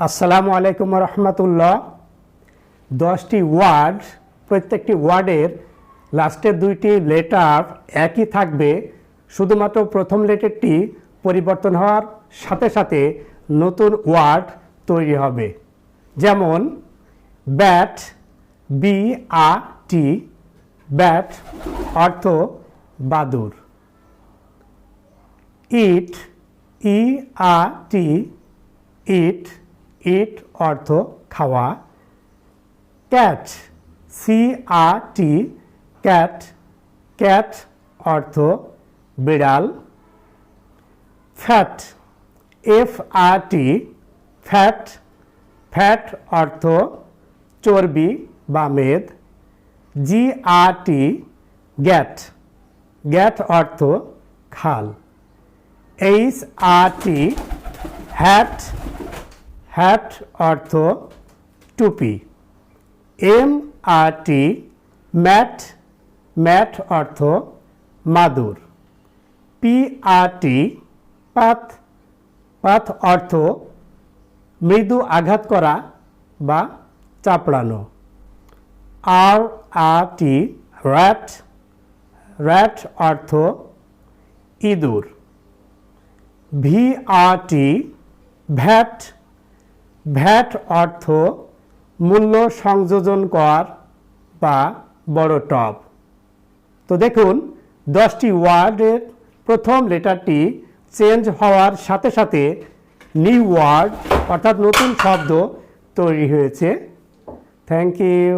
আসসালামু আলাইকুম রহমতুল্লাহ। 10টি ওয়ার্ড, প্রত্যেকটি ওয়ার্ডের লাস্টের দুইটি লেটার একই থাকবে, শুধুমাত্র প্রথম লেটারটি পরিবর্তন হওয়ার সাথে সাথে নতুন ওয়ার্ড তৈরি হবে। যেমন ব্যাট, BAT, ব্যাট অর্থ বাদুর। ইট, EAT, ইট, ইট অর্থ খাওয়া। ক্যাট, CAT, ক্যাট, ক্যাট অর্থ বিড়াল। ফ্যাট, FAT, ফ্যাট, ফ্যাট অর্থ চর্বি বা মেদ। GAT, গ্যাট, গ্যাট অর্থ খাল। HAT, হ্যাট, হ্যাট অর্থ টুপি। MAT, ম্যাট, ম্যাট অর্থ মাদুর। PAT, পাত, পাত অর্থ মৃদু আঘাত করা বা চাপড়ানো। RAT, র্যাট, র্যাট অর্থ ইঁদুর। VAT, ভ্যাট, ভ্যাট অর্থ মূল্য সংযোজন কর বা বড় টপ। তো দেখুন, 10টি ওয়ার্ডের প্রথম লেটারটি চেঞ্জ হওয়ার সাথে সাথে নিউ ওয়ার্ড অর্থাৎ নতুন শব্দ তৈরি হয়েছে। Thank you.